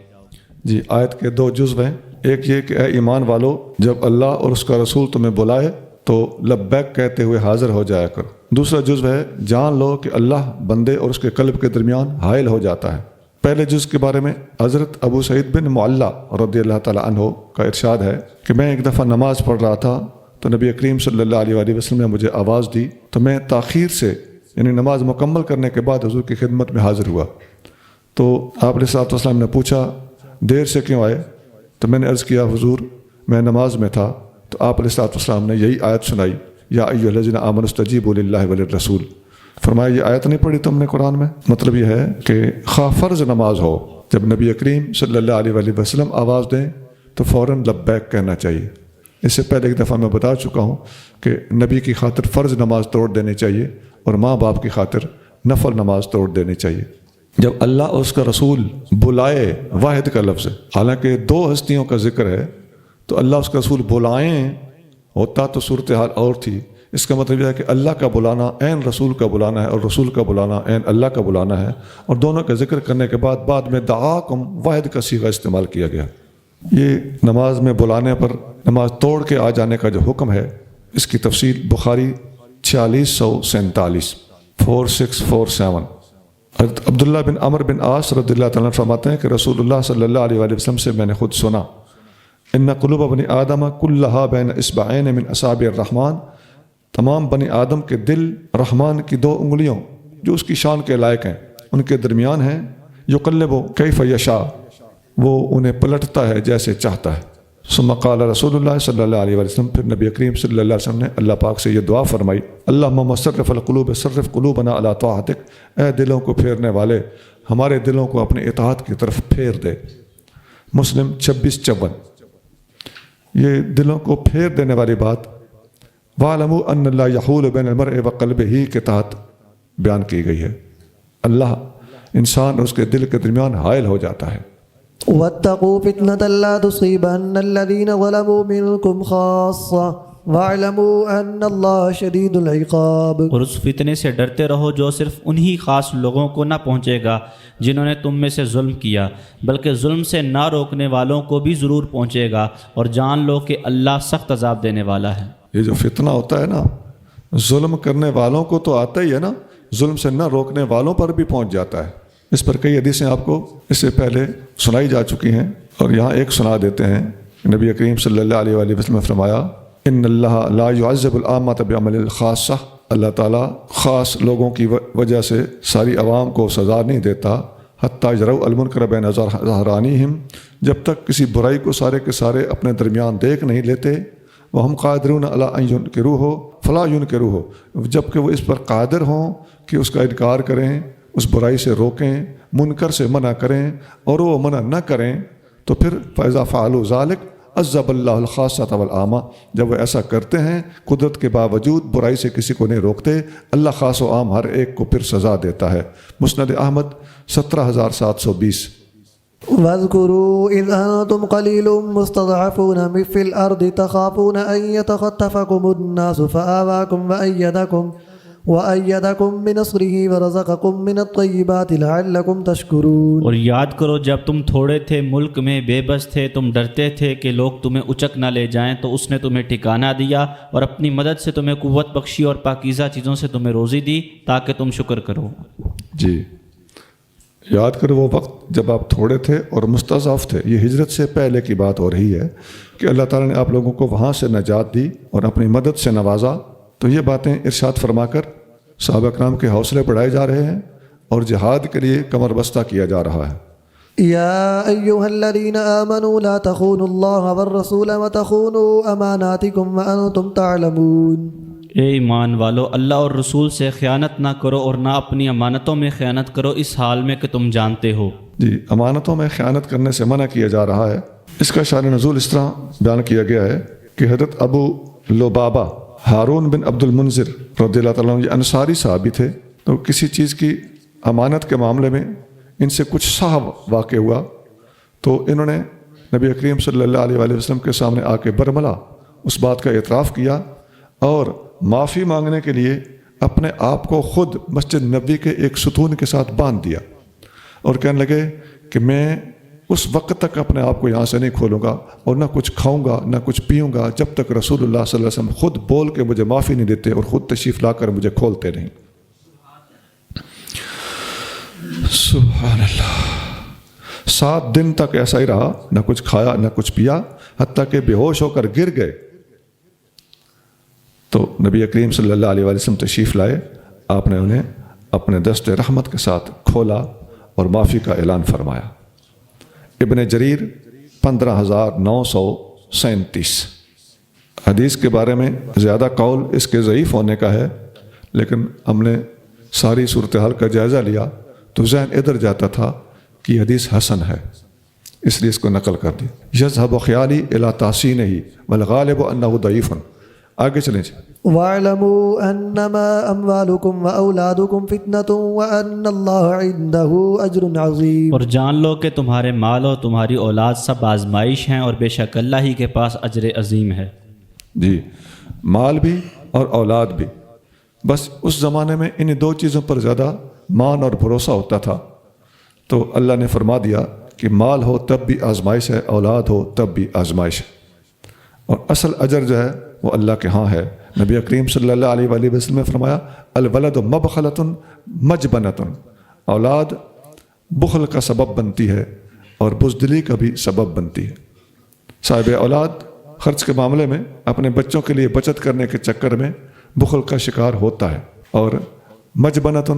C: جی، آیت کے دو جزو ہیں۔ ایک یہ کہ اے ایمان والو، جب اللہ اور اس کا رسول تمہیں بلائے تو لبیک کہتے ہوئے حاضر ہو جایا کر۔ دوسرا جزو ہے جان لو کہ اللہ بندے اور اس کے قلب کے درمیان حائل ہو جاتا ہے۔ پہلے جز کے بارے میں حضرت ابو سعید بن معلّہ رضی اللہ تعالیٰ عنہ کا ارشاد ہے کہ میں ایک دفعہ نماز پڑھ رہا تھا تو نبی کریم صلی اللہ علیہ وآلہ وسلم نے مجھے آواز دی تو میں تاخیر سے یعنی نماز مکمل کرنے کے بعد حضور کی خدمت میں حاضر ہوا۔ تو آپ علیہ الصلوۃ والسلام نے پوچھا دیر سے کیوں آئے؟ تو میں نے عرض کیا حضور میں نماز میں تھا۔ تو آپ علیہ الصلوۃ والسلام نے یہی آیت سنائی یا ایھا الذین آمنوا استجیبوا للہ وللرسول۔ فرمایا یہ آیت نہیں پڑھی تم نے قرآن میں؟ مطلب یہ ہے کہ خواہ فرض نماز ہو جب نبی کریم صلی اللہ علیہ وآلہ وسلم آواز دیں تو فوراً لبیک کہنا چاہیے۔ اس سے پہلے ایک دفعہ میں بتا چکا ہوں کہ نبی کی خاطر فرض نماز توڑ دینی چاہیے اور ماں باپ کی خاطر نفل نماز توڑ دینی چاہیے۔ جب اللہ اور اس کا رسول بلائے، واحد کا لفظ ہے، حالانکہ دو ہستیوں کا ذکر ہے، تو اللہ اس کا رسول بلائیں ہوتا تو صورتحال اور تھی۔ اس کا مطلب یہ ہے کہ اللہ کا بلانا عین رسول کا بلانا ہے اور رسول کا بلانا عین اللہ کا بلانا ہے، اور دونوں کا ذکر کرنے کے بعد میں دعاکم واحد کا صیغہ استعمال کیا گیا۔ یہ نماز میں بلانے پر نماز توڑ کے آ جانے کا جو حکم ہے اس کی تفصیل بخاری 4647 4647۔ حضرت عبداللہ بن عمر بن عاص رضی اللہ تعالیٰ عنہ فرماتے ہیں کہ رسول اللہ صلی اللہ علیہ وآلہ وسلم سے میں نے خود سنا ان قلوب بنی آدم کلھا بین اصبعین من اصابع الرحمن، تمام بنی آدم کے دل رحمان کی دو انگلیوں جو اس کی شان کے لائق ہیں ان کے درمیان ہیں، یقلب کیف یشاء، وہ انہیں پلٹتا ہے جیسے چاہتا ہے۔ ثم قال رسول اللہ صلی اللہ علیہ وسلم، پھر نبی کریم صلی اللہ علیہ وسلم نے اللہ پاک سے یہ دعا فرمائی اللہم مصرف القلوب صرف قلوبنا علی طاعتک، اے دلوں کو پھیرنے والے ہمارے دلوں کو اپنے اطاعت کی طرف پھیر دے۔ مسلم 2654۔ یہ دلوں کو پھیر دینے والی بات وَاعْلَمُوا أَنَّ اللَّهَ يَحُولُ بَيْنَ الْمَرْءِ وَقَلْبِهِ کے تحت بیان کی گئی ہے۔ اللہ انسان اور اس کے دل کے درمیان حائل ہو جاتا ہے۔
A: واتقوا فتنة لا تصيبن الذين ظلموا منكم خاصة واعلموا ان اللہ شدید العقاب۔
B: اور اس فتنے سے ڈرتے رہو جو صرف انہی خاص لوگوں کو نہ پہنچے گا جنہوں نے تم میں سے ظلم کیا، بلکہ ظلم سے نہ روکنے والوں کو بھی ضرور پہنچے گا، اور جان لو کہ اللہ سخت عذاب دینے والا ہے۔
C: یہ جو فتنہ ہوتا ہے نا، ظلم کرنے والوں کو تو آتا ہی ہے نا، ظلم سے نہ روکنے والوں پر بھی پہنچ جاتا ہے۔ اس پر کئی حدیثیں آپ کو اس سے پہلے سنائی جا چکی ہیں، اور یہاں ایک سنا دیتے ہیں۔ نبی کریم صلی اللہ علیہ وآلہ وسلم نے فرمایا ان اللہ لا يعذب العامة بعمل الخاصہ، اللہ تعالیٰ خاص لوگوں کی وجہ سے ساری عوام کو سزا نہیں دیتا، حتیٰ یروا المنکر بین ظہرانیہم، جب تک کسی برائی کو سارے کے سارے اپنے درمیان دیکھ نہیں لیتے، وہم قادرون علی ان ینکروہ فلا ینکروہ، جبکہ وہ اس پر قادر ہوں کہ اس کا انکار کریں، اس برائی سے روکیں، منکر سے منع کریں، اور وہ منع نہ کریں تو پھر فاذا فعلوا ذلک عذب اللہ الخاصۃ والعامہ، جب وہ ایسا کرتے ہیں قدرت کے باوجود برائی سے کسی کو نہیں روکتے، اللہ خاص و عام ہر ایک کو پھر سزا دیتا ہے۔ مسند احمد 17720۔
A: واذکروا اذ انتم قلیل مستضعفون فی الارض تخافون ان یتخطفکم الناس فآواکم وأیدکم بنصرہ ورزقکم من الطیبات لعلکم تشکرون۔
B: اور یاد کرو جب تم تھوڑے تھے، ملک میں بے بس تھے، تم ڈرتے تھے کہ لوگ تمہیں اچک نہ لے جائیں، تو اس نے تمہیں ٹھکانہ دیا اور اپنی مدد سے تمہیں قوت بخشی اور پاکیزہ چیزوں سے تمہیں روزی دی تاکہ تم شکر کرو۔
C: جی یاد کرو وہ وقت جب آپ تھوڑے تھے اور مستضعف تھے، یہ ہجرت سے پہلے کی بات ہو رہی ہے کہ اللہ تعالیٰ نے آپ لوگوں کو وہاں سے نجات دی اور اپنی مدد سے نوازا۔ تو یہ باتیں ارشاد فرما کر صحابہ کرام کے حوصلے بڑھائے جا رہے ہیں اور جہاد کے لیے کمر بستہ کیا جا رہا ہے۔
A: یا ایھا الذین آمنوا لا تخونوا اللہ والرسول وتخونوا اماناتکم وانتم تعلمون۔
B: اے ایمان والو، اللہ اور رسول سے خیانت نہ کرو اور نہ اپنی امانتوں میں خیانت کرو، اس حال میں کہ تم جانتے ہو۔
C: جی امانتوں میں خیانت کرنے سے منع کیا جا رہا ہے۔ اس کا شان نزول اس طرح بیان کیا گیا ہے کہ حضرت ابو لبابہ ہارون بن عبد المنذر رضی اللہ تعالیٰ عنہ یہ انصاری صحابی تھے، تو کسی چیز کی امانت کے معاملے میں ان سے کچھ صاحب واقع ہوا، تو انہوں نے نبی کریم صلی اللہ علیہ وآلہ وسلم کے سامنے آ کے برملا اس بات کا اعتراف کیا اور معافی مانگنے کے لیے اپنے آپ کو خود مسجد نبوی کے ایک ستون کے ساتھ باندھ دیا اور کہنے لگے کہ میں اس وقت تک اپنے آپ کو یہاں سے نہیں کھولوں گا اور نہ کچھ کھاؤں گا نہ کچھ پیوں گا جب تک رسول اللہ صلی اللہ علیہ وسلم خود بول کے مجھے معافی نہیں دیتے اور خود تشریف لا کر مجھے کھولتے نہیں۔ سبحان اللہ۔ 7 دن تک ایسا ہی رہا، نہ کچھ کھایا نہ کچھ پیا، حتیٰ کہ بے ہوش ہو کر گر گئے۔ تو نبی کریم صلی اللہ علیہ وسلم تشریف لائے، آپ نے انہیں اپنے دست رحمت کے ساتھ کھولا اور معافی کا اعلان فرمایا۔ ابن جریر 15,937۔ حدیث کے بارے میں زیادہ قول اس کے ضعیف ہونے کا ہے، لیکن ہم نے ساری صورتحال کا جائزہ لیا تو ذہن ادھر جاتا تھا کہ یہ حدیث حسن ہے، اس لیے اس کو نقل کر دی۔ یذهب خیالی الی تحسینہ والغالب انہ ضعیف۔ آگے چلیں جی۔
A: وَاعْلَمُوا أَنَّمَا أَمْوَالُكُمْ وَأَوْلَادُكُمْ فِتْنَةٌ وَأَنَّ اللَّهَ عِندَهُ أَجْرٌ عَظِيمٌ۔
B: اور جان لو کہ تمہارے مال اور تمہاری اولاد سب آزمائش ہیں، اور بے شک اللہ ہی کے پاس اجر عظیم ہے۔
C: جی، مال بھی اور اولاد بھی، بس اس زمانے میں ان 2 چیزوں پر زیادہ مان اور بھروسہ ہوتا تھا، تو اللہ نے فرما دیا کہ مال ہو تب بھی آزمائش ہے، اولاد ہو تب بھی آزمائش ہے، اور اصل اجر جو ہے وہ اللہ کے ہاں ہے۔ نبی کریم صلی اللہ علیہ وآلہ وسلم نے فرمایا الولد مبخلۃ مجبنۃ، اولاد بخل کا سبب بنتی ہے اور بزدلی کا بھی سبب بنتی ہے۔ صاحب اولاد خرچ کے معاملے میں اپنے بچوں کے لیے بچت کرنے کے چکر میں بخل کا شکار ہوتا ہے، اور مجبنۃ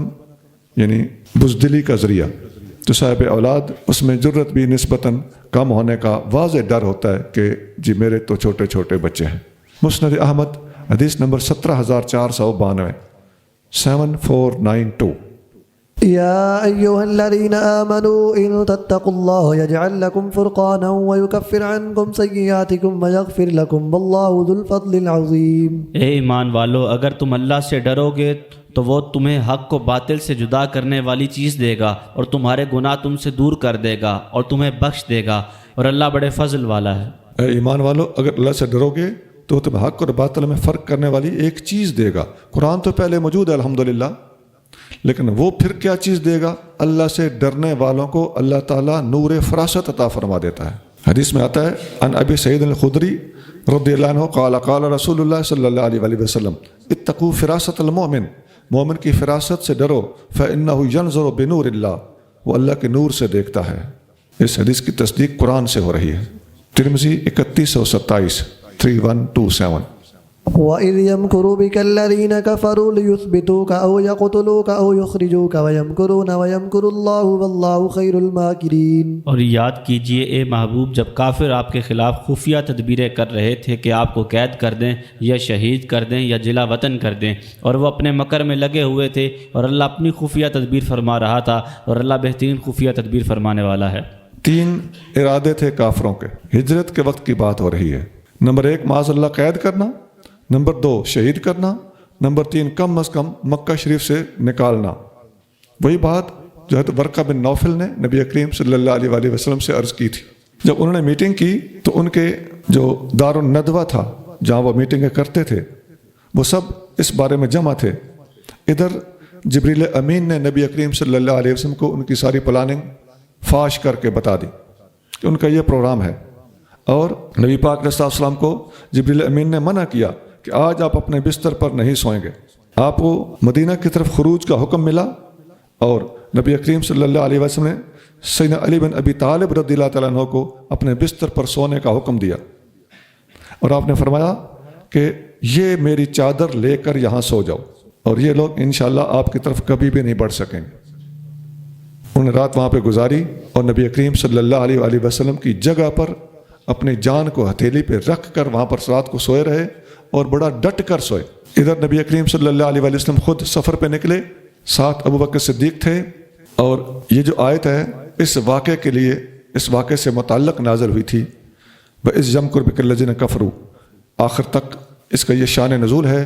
C: یعنی بزدلی کا ذریعہ، تو صاحب اولاد اس میں جرت بھی نسبتاً کم ہونے کا واضح ڈر ہوتا ہے کہ جی میرے تو چھوٹے چھوٹے بچے ہیں۔ مسند احمد حدیث نمبر 17492 7492۔
A: يا أيها الذين آمنوا إن تتقوا الله يجعل لكم فرقانا ويكفر عنكم سيئاتكم ويغفر لكم والله ذو الفضل العظيم۔
B: اے ایمان والو، اگر تم اللہ سے ڈرو گے تو وہ تمہیں حق کو باطل سے جدا کرنے والی چیز دے گا، اور تمہارے گناہ تم سے دور کر دے گا، اور تمہیں بخش دے گا، اور اللہ بڑے فضل والا ہے۔
C: اے ایمان والو، اگر اللہ سے ڈرو گے تو تمہیں حق اور باطل میں فرق کرنے والی ایک چیز دے گا۔ قرآن تو پہلے موجود ہے الحمدللہ، لیکن وہ پھر کیا چیز دے گا؟ اللہ سے ڈرنے والوں کو اللہ تعالیٰ نور فراست عطا فرما دیتا ہے۔ حدیث میں آتا ہے عن ابی سعید الخدری رضی اللہ عنہ قال قال رسول اللہ صلی اللہ علیہ وآلہ وسلم اتقوا فراست المؤمن، مومن کی فراست سے ڈرو، فإنہ ینظر بنور اللہ، وہ اللہ کے نور سے دیکھتا ہے۔ اس حدیث کی تصدیق قرآن سے ہو رہی ہے۔ ترمذی 3127 3127۔
A: وَإِذْ يَمْكُرُ بِكَ الَّذِينَ كَفَرُوا لِيُثْبِتُوكَ أَوْ يَقْتُلُوكَ أَوْ يُخْرِجُوكَ وَيَمْكُرُونَ وَيَمْكُرُ اللَّهُ وَاللَّهُ خَيْرُ الْمَاكِرِينَ۔
B: اور یاد کیجئے اے محبوب، جب کافر آپ کے خلاف خفیہ تدبیریں کر رہے تھے کہ آپ کو قید کر دیں یا شہید کر دیں یا جلا وطن کر دیں، اور وہ اپنے مکر میں لگے ہوئے تھے، اور اللہ اپنی خفیہ تدبیر فرما رہا تھا، اور اللہ بہترین خفیہ تدبیر فرمانے والا ہے۔
C: 3 ارادے تھے کافروں کے، ہجرت کے وقت کی بات ہو رہی ہے۔ نمبر 1 معاذ اللہ قید کرنا، نمبر 2 شہید کرنا، نمبر 3 کم از کم مکہ شریف سے نکالنا۔ وہی بات جو ہے ورقہ بن نوفل نے نبی کریم صلی اللہ علیہ وآلہ وسلم سے عرض کی تھی۔ جب انہوں نے میٹنگ کی تو ان کے جو دار الندوہ تھا جہاں وہ میٹنگیں کرتے تھے، وہ سب اس بارے میں جمع تھے۔ ادھر جبریل امین نے نبی کریم صلی اللہ علیہ وسلم کو ان کی ساری پلاننگ فاش کر کے بتا دی کہ ان کا یہ پروگرام ہے، اور نبی پاک علیہ السلام کو جبریل امین نے منع کیا کہ آج آپ اپنے بستر پر نہیں سوئیں گے۔ آپ کو مدینہ کی طرف خروج کا حکم ملا، اور نبی کریم صلی اللہ علیہ وسلم نے سیدنا علی بن ابی طالب رضی اللہ تعالیٰ عنہ کو اپنے بستر پر سونے کا حکم دیا، اور آپ نے فرمایا کہ یہ میری چادر لے کر یہاں سو جاؤ، اور یہ لوگ انشاءاللہ آپ کی طرف کبھی بھی نہیں بڑھ سکیں گے۔ انہوں نے رات وہاں پہ گزاری، اور نبی کریم صلی اللہ علیہ وآلہ وسلم کی جگہ پر اپنی جان کو ہتھیلی پہ رکھ کر وہاں پر رات کو سوئے رہے، اور بڑا ڈٹ کر سوئے۔ ادھر نبی کریم صلی اللہ علیہ وآلہ وسلم خود سفر پہ نکلے، ساتھ ابو بکر صدیق تھے، اور یہ جو آیت ہے اس واقعے کے لیے، اس واقعے سے متعلق نازل ہوئی تھی، وَإِذْ يَمْكُرُ بِكَ الَّذِينَ كَفَرُوا، آخر تک اس کا یہ شان نزول ہے۔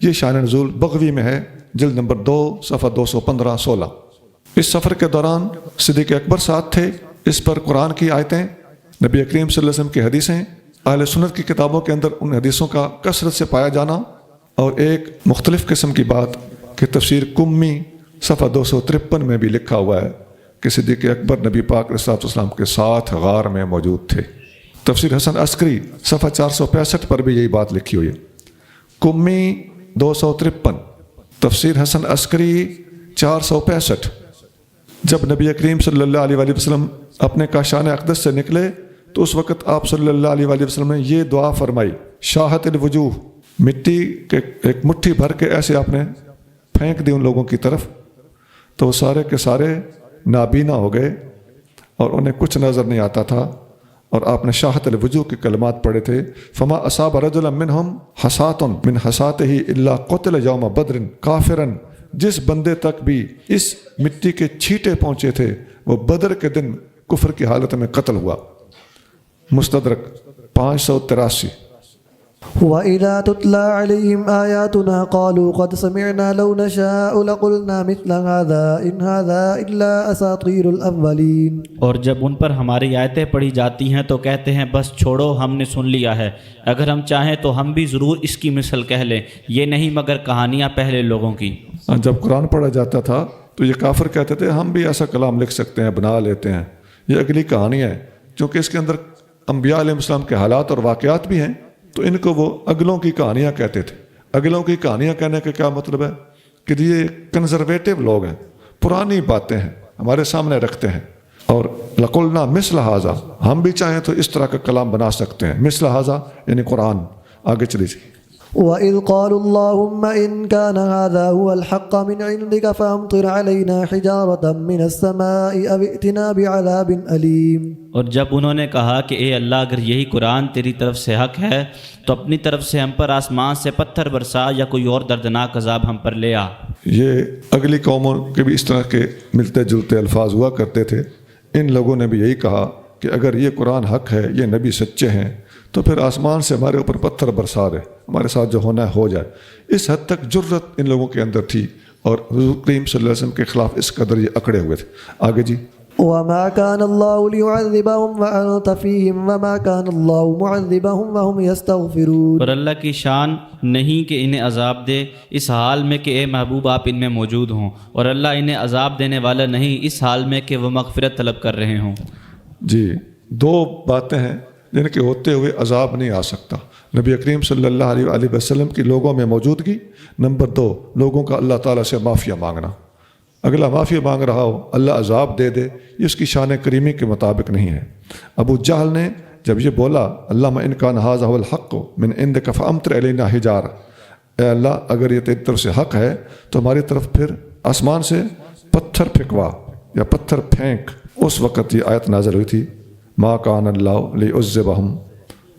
C: یہ شان نزول بغوی میں ہے، جلد نمبر 2 صفحہ 215-16۔ اس سفر کے دوران صدیق اکبر ساتھ تھے۔ اس پر قرآن کی آیتیں، نبی کریم صلی اللہ علیہ وسلم کی حدیثیں، اہل سنت کی کتابوں کے اندر ان حدیثوں کا کثرت سے پایا جانا، اور ایک مختلف قسم کی بات کہ تفسیر کمی صفحہ 253 میں بھی لکھا ہوا ہے کہ صدیق اکبر نبی پاک علیہ السلام کے ساتھ غار میں موجود تھے۔ تفسیر حسن عسکری صفحہ 465 پر بھی یہی بات لکھی ہوئی ہے۔ کمی 253، تفسیر حسن عسکری 465۔ جب نبی کریم صلی اللہ علیہ وآلہ وسلم اپنے کاشان اقدس سے نکلے تو اس وقت آپ صلی اللہ علیہ وآلہ وسلم نے یہ دعا فرمائی، شاہت الوجوہ، مٹی کے ایک مٹھی بھر کے ایسے آپ نے پھینک دی ان لوگوں کی طرف، تو وہ سارے کے سارے نابینا ہو گئے اور انہیں کچھ نظر نہیں آتا تھا، اور آپ نے شاہت الوجوہ کے کلمات پڑھے تھے، فما اصاب رجلا منہم حسات من حساتہ الا قتل یوم بدر کافرا، جس بندے تک بھی اس مٹی کے چھینٹے پہنچے تھے وہ بدر کے دن کفر کی حالت میں قتل ہوا۔ مستدرک 583۔
A: وَإِذَا تُتْلَى عَلَيْهِمْ آيَاتُنَا قَالُوا قَدْ سَمِعْنَا لَوْ نَشَاءُ لَقُلْنَا مِثْلَ هَذَا إِنْ هَذَا إِلَّا أَسَاطِيرُ الْأَوَّلِينَ۔
B: اور جب ان پر ہماری آیتیں پڑھی جاتی ہیں تو کہتے ہیں بس چھوڑو، ہم نے سن لیا ہے، اگر ہم چاہیں تو ہم بھی ضرور اس کی مثل کہہ لیں، یہ نہیں مگر کہانیاں پہلے لوگوں کی۔
C: جب قرآن پڑھا جاتا تھا تو یہ کافر کہتے تھے ہم بھی ایسا کلام لکھ سکتے ہیں، بنا لیتے ہیں، یہ اگلی کہانی ہے، کیونکہ اس کے اندر انبیاء علیہ السلام کے حالات اور واقعات بھی ہیں، تو ان کو وہ اگلوں کی کہانیاں کہتے تھے۔ اگلوں کی کہانیاں کہنے کا کیا مطلب ہے کہ یہ کنزرویٹو لوگ ہیں، پرانی باتیں ہیں ہمارے سامنے رکھتے ہیں، اور لقلنا مثل ھذا، ہم بھی چاہیں تو اس طرح کا کلام بنا سکتے ہیں، مثل ھذا یعنی قرآن۔ آگے چلی جی۔
A: وَإِذْ قَالُوا اللَّهُمَّ إِنْ كَانَ هَذَا هُوَ الْحَقَّ مِنْ عِنْدِكَ فَأَمْطِرْ عَلَيْنَا حِجَارَةً مِنَ السَّمَاءِ أَوْ ائْتِنَا بِعَذَابٍ أَلِيمٍ۔
B: اور جب انہوں نے کہا کہ اے اللہ اگر یہی قرآن تیری طرف سے حق ہے تو اپنی طرف سے ہم پر آسمان سے پتھر برسا یا کوئی اور دردناک عذاب ہم پر لے آ۔
C: یہ اگلی قوموں کے بھی اس طرح کے ملتے جلتے الفاظ ہوا کرتے تھے۔ ان لوگوں نے بھی یہی کہا کہ اگر یہ قرآن حق ہے، یہ نبی سچے ہیں، تو پھر آسمان سے ہمارے اوپر پتھر برسا دے، ہمارے ساتھ جو ہونا ہے ہو جائے۔ اس حد تک جرت ان لوگوں کے اندر تھی، اور حضور کریم صلی اللہ علیہ وسلم کے خلاف اس قدر یہ اکڑے ہوئے تھے۔ آگے جی۔
A: وَمَا كَانَ اللَّهُ لِيُعَذِّبَهُمْ وَأَنْتَ فِيهِمْ وَمَا كَانَ اللَّهُ مُعَذِّبَهُمْ وَهُمْ يَسْتَغْفِرُونَ۔
B: اور اللہ کی شان نہیں کہ انہیں عذاب دے اس حال میں کہ اے محبوب آپ ان میں موجود ہوں، اور اللہ انہیں عذاب دینے والا نہیں اس حال میں کہ وہ مغفرت طلب کر رہے ہوں۔
C: جی، دو باتیں ہیں جن کے ہوتے ہوئے عذاب نہیں آ سکتا، نبی کریم صلی اللہ علیہ وآلہ وسلم کی لوگوں میں موجودگی، نمبر دو لوگوں کا اللہ تعالیٰ سے معافیہ مانگنا۔ اگلا معافی مانگ رہا ہو اللہ عذاب دے دے، یہ اس کی شان کریمی کے مطابق نہیں ہے۔ ابو جہل نے جب یہ بولا اللہم ان کان ھذا ھو الحق من عندک فامطر علینا حجارہ، اے اللہ اگر یہ تیری طرف سے حق ہے تو ہماری طرف پھر آسمان سے پتھر پھینکوا یا پتھر پھینک۔ اس وقت یہ آیت نازل ہوئی تھی، ما کان اللہ لیعذبہم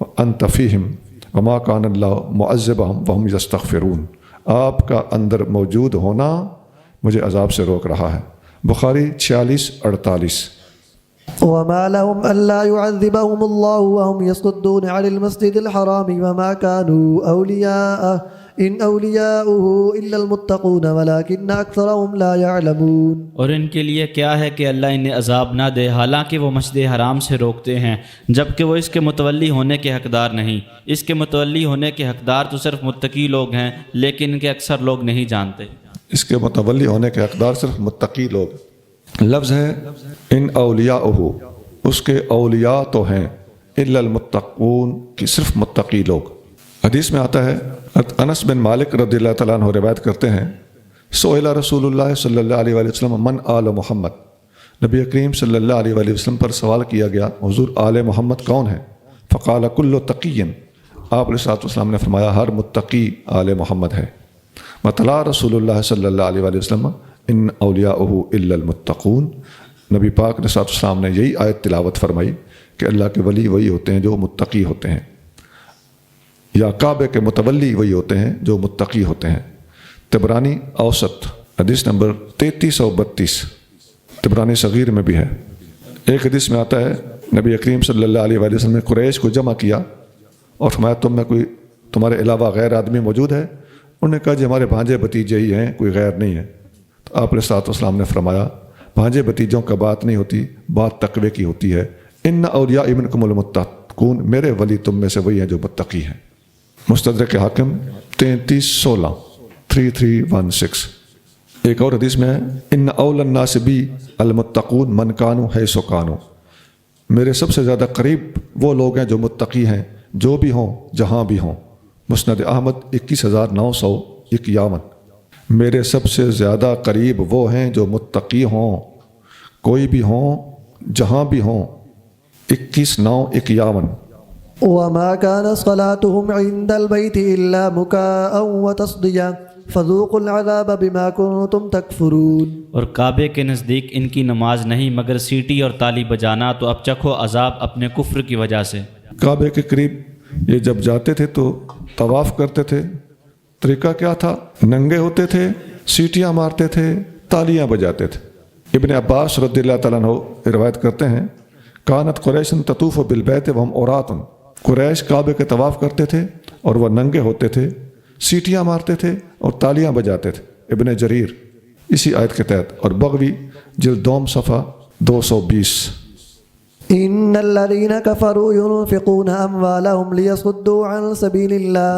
C: وانت فیہم وما کان اللہ معذبہم وہم یستغفرون۔ آپ کا اندر موجود ہونا مجھے عذاب سے روک رہا ہے۔ بخاری 46-48۔
A: وَمَا لَهُمْ أَلَّا يُعَذِّبَهُمُ اللَّهُ وَهُمْ يَصُدُّونَ عَنِ الْمَسْجِدِ الْحَرَامِ وَمَا كَانُوا أَوْلِيَاءَهُ إِنْ أَوْلِيَاؤُهُ إِلَّا الْمُتَّقُونَ وَلَكِنَّ أَكْثَرَهُمْ لَا يَعْلَمُونَ۔
B: اور ان کے لیے کیا ہے کہ اللہ انہیں عذاب نہ دے حالانکہ وہ مسجد حرام سے روکتے ہیں، جبکہ وہ اس کے متولی ہونے کے حقدار نہیں۔ اس کے متولی ہونے کے حقدار تو صرف متقی لوگ ہیں، لیکن ان کے اکثر لوگ نہیں جانتے۔
C: اس کے متولی ہونے کے حقدار صرف متقی لوگ۔ لفظ ہے ان اولیاءہ، اس کے اولیاء تو ہیں، الا المتقون کی صرف متقی لوگ۔ حدیث میں آتا ہے، انس بن مالک رضی اللہ تعالیٰ عنہ روایت کرتے ہیں، سئل رسول اللہ صلی اللہ علیہ وآلہ وسلم من آل محمد، نبی کریم صلی اللہ علیہ وآلہ وسلم پر سوال کیا گیا حضور آل محمد کون ہے؟ فقال کل تقی، آپ علیہ السلام نے فرمایا ہر متقی آل محمد ہے۔ وتلا رسول اللہ صلی اللہ علیہ وآلہ وسلم ان اولیاءہ الا المتقون، نبی پاک علیہ السلام نے یہی آیت تلاوت فرمائی کہ اللہ کے ولی وہی ہوتے ہیں جو متقی ہوتے ہیں، یا کعبے کے متولی وہی ہوتے ہیں جو متقی ہوتے ہیں۔ طبرانی اوسط حدیث نمبر 3332، طبرانی صغیر میں بھی ہے۔ ایک حدیث میں آتا ہے نبی کریم صلی اللہ علیہ وآلہ وسلم نے قریش کو جمع کیا اور فرمایا تم میں کوئی تمہارے علاوہ غیر آدمی موجود ہے؟ انہوں نے کہا جی ہمارے بھانجے بتیجے ہی ہیں، کوئی غیر نہیں ہے۔ تو آپ علیہ السلام نے فرمایا بھانجے بتیجوں کا بات نہیں ہوتی، بات تقوی کی ہوتی ہے۔ ان اولیاء منکم المتقون، میرے ولی تم میں سے وہی ہیں جو متقی ہیں۔ مستدرک حاکم 3316 3316۔ ایک اور حدیث میں ہے ان اول الناس بی المتقون من کانوا حیث کانوا، میرے سب سے زیادہ قریب وہ لوگ ہیں جو متقی ہیں جو بھی ہوں جہاں بھی ہوں۔ مسند احمد 21951۔ میرے سب سے زیادہ قریب وہ ہیں جو متقی ہوں کوئی بھی ہوں جہاں بھی ہوں۔ 21:9-51۔
A: وما كان صلاتهم عند البيت إلا مكاء وتصديا فذوقوا العذاب بما كنتم تكفرون۔
B: اور کعبے کے نزدیک ان کی نماز نہیں مگر سیٹی اور تالی بجانا، تو اب چکھو عذاب اپنے کفر کی وجہ سے۔
C: کعبے کے قریب یہ جب جاتے تھے تو طواف کرتے تھے، طریقہ کیا تھا؟ ننگے ہوتے تھے، سیٹیاں مارتے تھے، تالیاں بجاتے تھے۔ ابن عباس رضی اللہ تعالیٰ عنہ روایت کرتے ہیں کانت قریش تطوف بالبیت وہم عورات، قریش کعبے کے طواف کرتے تھے اور وہ ننگے ہوتے تھے، سیٹیاں مارتے تھے اور تالیاں بجاتے تھے۔ ابن جریر اسی آیت کے تحت، اور بغوی جلد دوم صفحہ 220۔
A: إن الذين كفروا ينفقون أموالهم ليصدوا عن سبيل الله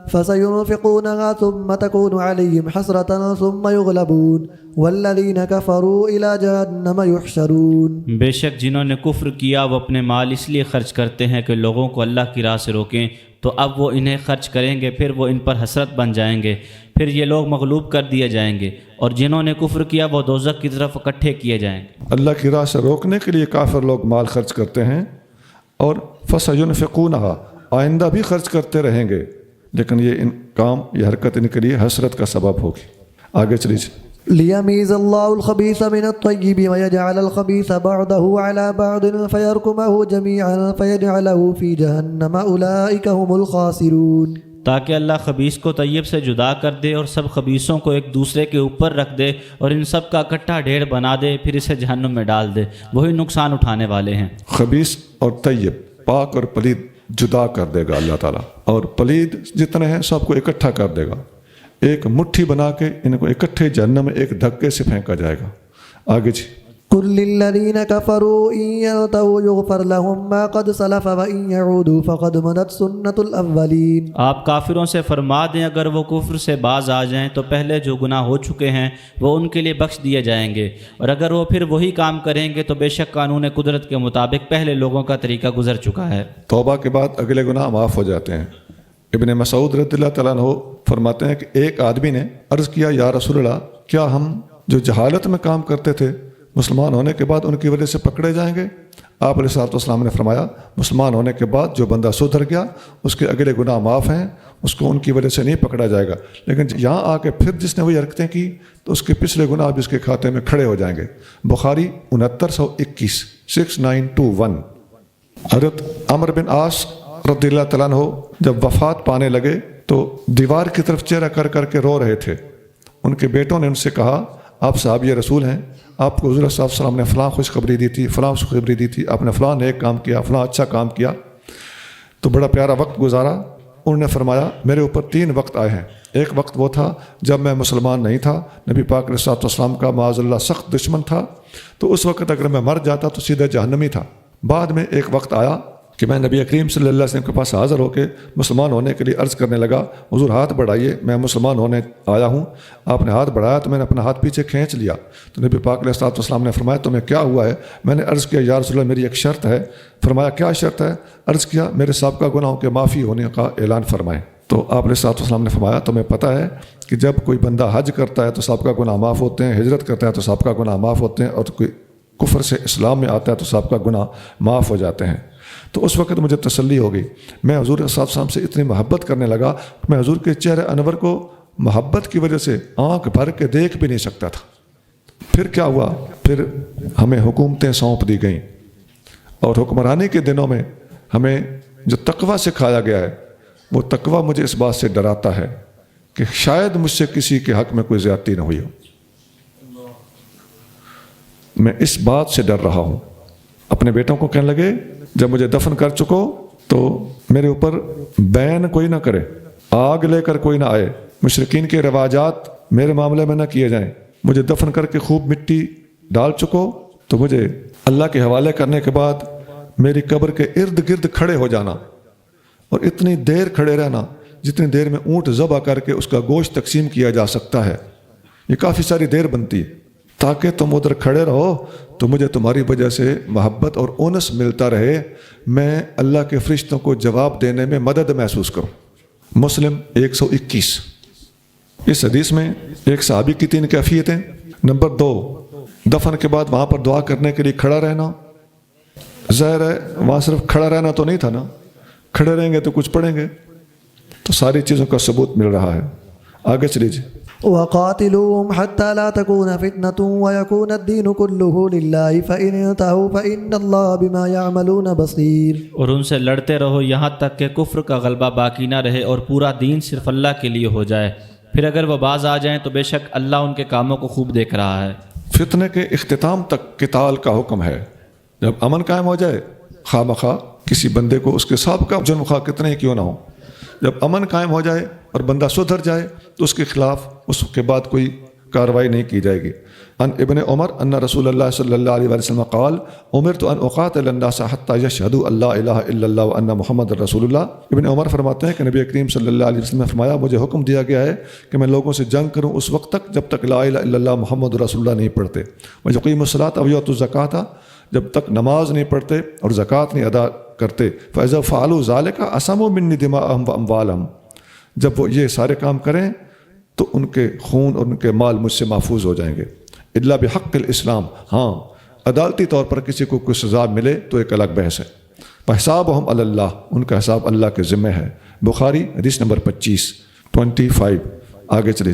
A: فسينفقونها ثم تكون عليهم حسرة ثم يغلبون والذين كفروا إلى جهنم يحشرون۔
B: بے شک جنہوں نے کفر کیا وہ اپنے مال اس لیے خرچ کرتے ہیں کہ لوگوں کو اللہ کی راہ سے روکیں، تو اب وہ انہیں خرچ کریں گے، پھر وہ ان پر حسرت بن جائیں گے، پھر یہ لوگ مغلوب کر دیے جائیں گے، اور جنہوں نے کفر کیا وہ دوزخ کی طرف اکٹھے کیے جائیں گے۔
C: اللہ کی راہ سے روکنے کے لیے کافر لوگ مال خرچ کرتے ہیں، اور فَسَيُنْفِقُونَهَا آئندہ بھی خرچ کرتے رہیں گے، لیکن یہ حرکت ان کے لیے حسرت کا سبب ہوگی۔ آگے چلیے۔
A: ليميز الله الخبيث من الطيب ويجعل الخبيث بعضه على بعض فيركمه جميعا فيجعله في جهنم أولئك هم الخاسرون۔
B: تاکہ اللہ خبیث کو طیب سے جدا کر دے اور سب خبیثوں کو ایک دوسرے کے اوپر رکھ دے اور ان سب کا اکٹھا ڈھیر بنا دے، پھر اسے جہنم میں ڈال دے، وہی نقصان اٹھانے والے ہیں۔
C: خبیث اور طیب، پاک اور پلید جدا کر دے گا اللہ تعالیٰ، اور پلید جتنے ہیں سب کو اکٹھا کر دے گا، ایک مٹھی بنا کے ان کو اکٹھے جہنم میں ایک دھکے سے پھینکا جائے گا۔ آگے جی۔
A: قل للذين كفروا إن ينتهوا يغفر لهم ما قد سلف وإن يعودوا فقد مضت سنة الأولين۔
B: آپ کافروں سے فرما دیں اگر وہ کفر سے باز آ جائیں تو پہلے جو گناہ ہو چکے ہیں وہ ان کے لیے بخش دیے جائیں گے، اور اگر وہ پھر وہی کام کریں گے تو بے شک قانون قدرت کے مطابق پہلے لوگوں کا طریقہ گزر چکا ہے۔
C: توبہ کے بعد اگلے گناہ معاف ہو جاتے ہیں۔ ابن مسعود رضی اللہ تعالیٰ عنہ فرماتے ہیں کہ ایک آدمی نے عرض کیا یا رسول اللہ، کیا ہم جو جہالت میں کام کرتے تھے مسلمان ہونے کے بعد ان کی وجہ سے پکڑے جائیں گے؟ آپ علیہ الصلوۃ والسلام نے فرمایا مسلمان ہونے کے بعد جو بندہ سدھر گیا اس کے اگلے گناہ معاف ہیں، اس کو ان کی وجہ سے نہیں پکڑا جائے گا، لیکن یہاں آ کے پھر جس نے وہی حرکتیں کی تو اس کے پچھلے گناہ بھی اس کے کھاتے میں کھڑے ہو جائیں گے۔ بخاری 6921 6921۔ حضرت عمرو بن عاص رضی اللہ تعالیٰ عنہ جب وفات پانے لگے تو دیوار کی طرف چہرہ کر کر کے رو رہے تھے۔ ان کے بیٹوں نے ان سے کہا آپ صحابی رسول ہیں، آپ کو حضور صلی اللہ علیہ وسلم نے فلاں خوشخبری دی تھی، فلاں خوشخبری دی تھی، آپ نے فلاں نیک کام کیا، فلاں اچھا کام کیا، تو بڑا پیارا وقت گزارا۔ انہوں نے فرمایا میرے اوپر 3 وقت آئے ہیں۔ ایک وقت وہ تھا جب میں مسلمان نہیں تھا، نبی پاک علیہ الصلوۃ والسلام کا معاذ اللہ سخت دشمن تھا، تو اس وقت اگر میں مر جاتا تو سیدھا جہنمی تھا۔ بعد میں ایک وقت آیا کہ میں نبی کریم صلی اللہ علیہ وسلم کے پاس حاضر ہو کے مسلمان ہونے کے لیے عرض کرنے لگا حضور ہاتھ بڑھائیے میں مسلمان ہونے آیا ہوں۔ آپ نے ہاتھ بڑھایا تو میں نے اپنا ہاتھ پیچھے کھینچ لیا، تو نبی پاک علیہ الصلوۃ والسلام نے فرمایا تمہیں کیا ہوا ہے؟ میں نے عرض کیا یا رسول اللہ میری ایک شرط ہے۔ فرمایا کیا شرط ہے؟ عرض کیا میرے سابقہ گناہوں کے معافی ہونے کا اعلان فرمائیں۔ تو آپ علیہ الصلوۃ والسلام نے فرمایا تمہیں پتہ ہے کہ جب کوئی بندہ حج کرتا ہے تو سابقہ گناہ معاف ہوتے ہیں، ہجرت کرتا ہے تو سابقہ گناہ معاف ہوتے ہیں، اور کوئی کفر سے اسلام میں آتا ہے تو سابقہ گناہ معاف ہو جاتے ہیں۔ تو اس وقت مجھے تسلی ہو گئی، میں حضور صلی اللہ علیہ وسلم سے اتنی محبت کرنے لگا کہ میں حضور کے چہرے انور کو محبت کی وجہ سے آنکھ بھر کے دیکھ بھی نہیں سکتا تھا۔ پھر کیا ہوا؟ پھر ہمیں حکومتیں سونپ دی گئیں، اور حکمرانی کے دنوں میں ہمیں جو تقویٰ سکھایا گیا ہے وہ تقویٰ مجھے اس بات سے ڈراتا ہے کہ شاید مجھ سے کسی کے حق میں کوئی زیادتی نہ ہوئی ہو۔ میں اس بات سے ڈر رہا ہوں۔ اپنے بیٹوں کو کہنے لگے جب مجھے دفن کر چکو تو میرے اوپر بین کوئی نہ کرے، آگ لے کر کوئی نہ آئے، مشرکین کے رواجات میرے معاملے میں نہ کیے جائیں۔ مجھے دفن کر کے خوب مٹی ڈال چکو تو مجھے اللہ کے حوالے کرنے کے بعد میری قبر کے ارد گرد کھڑے ہو جانا، اور اتنی دیر کھڑے رہنا جتنی دیر میں اونٹ ذبح کر کے اس کا گوشت تقسیم کیا جا سکتا ہے، یہ کافی ساری دیر بنتی ہے تاکہ تم ادھر کھڑے رہو تو مجھے تمہاری وجہ سے محبت اور اونس ملتا رہے، میں اللہ کے فرشتوں کو جواب دینے میں مدد محسوس کروں۔ مسلم 121۔ اس حدیث میں ایک صحابی کی 3 کیفیتیں۔ نمبر 2، دفن کے بعد وہاں پر دعا کرنے کے لیے کھڑا رہنا۔ ظاہر ہے وہاں صرف کھڑا رہنا تو نہیں تھا نا، کھڑے رہیں گے تو کچھ پڑھیں گے، تو ساری چیزوں کا ثبوت مل رہا ہے۔ آگے چلیے۔
A: وقاتلوهم حتى لا تكون فتنة ويكون الدين كله لله فإن انتهوا فإن الله بما يعملون بصير۔
B: اور ان سے لڑتے رہو یہاں تک کہ کفر کا غلبہ باقی نہ رہے اور پورا دین صرف اللہ کے لیے ہو جائے، پھر اگر وہ باز آ جائیں تو بے شک اللہ ان کے کاموں کو خوب دیکھ رہا ہے۔
C: فتنے کے اختتام تک قتال کا حکم ہے۔ جب امن قائم ہو جائے، خواہ مخواہ کسی بندے کو اس کے سابقہ جرم خواہ کتنے ہی کیوں نہ ہو، جب امن قائم ہو جائے اور بندہ سدھر جائے تو اس کے خلاف اس کے بعد کوئی کارروائی نہیں کی جائے گی۔ ان ابن عمر ان رسول اللہ صلی اللہ علیہ وسلم قال امرت ان اقاتل الناس حتى يشهدوا ان لا الہ الا اللہ وان محمد رسول اللہ۔ ابن عمر فرماتے ہیں کہ نبی کریم صلی اللہ علیہ وسلم نے فرمایا مجھے حکم دیا گیا ہے کہ میں لوگوں سے جنگ کروں اس وقت تک جب تک لا الہ الا اللہ محمد رسول اللہ نہیں پڑھتے، وَيُقِيمُوا الصَّلَاةَ وَيُؤْتُوا الزَّكَاةَ، جب تک نماز نہیں پڑھتے اور زکوٰۃ نہیں ادا کرتے، فَإِذَا فَعَلُوا ذَلِكَ عَصَمُوا مِنِّي دِمَاءَهُمْ وَأَمْوَالَهُم، جب وہ یہ سارے کام کریں تو ان کے خون اور ان کے مال مجھ سے محفوظ ہو جائیں گے۔ الا بحق الاسلام، ہاں عدالتی طور پر کسی کو کوئی سزا ملے تو ایک الگ بحث ہے۔ فحسابهم علی اللہ، ان کا حساب اللہ کے ذمہ ہے۔ بخاری حدیث نمبر 25۔ آگے چلے۔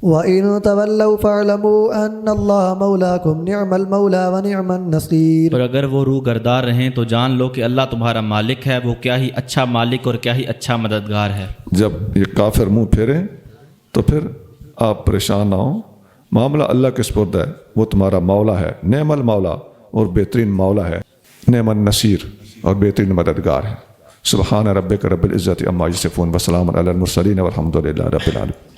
A: وَإِن تَوَلَّوْا فَاعْلَمُوا أَنَّ اللَّهَ مَوْلَاكُمْ نِعْمَ الْمَوْلَى وَنِعْمَ النَّصِيرُ،
B: اور اگر وہ روح گردار رہیں تو جان لو کہ اللہ تمہارا مالک ہے، وہ کیا ہی اچھا مالک اور کیا ہی اچھا مددگار ہے۔
C: جب یہ کافر منہ پھیرے تو پھر آپ پریشان نہ ہوں، معاملہ اللہ کے سپرد ہے، وہ تمہارا مولا ہے، نعم المولا، اور بہترین مولا ہے، نعم النصیر، اور بہترین مددگار ہے۔ سبحان ربک رب العزت عما یصفون وسلام علی المرسلین والحمد للہ رب العالمین۔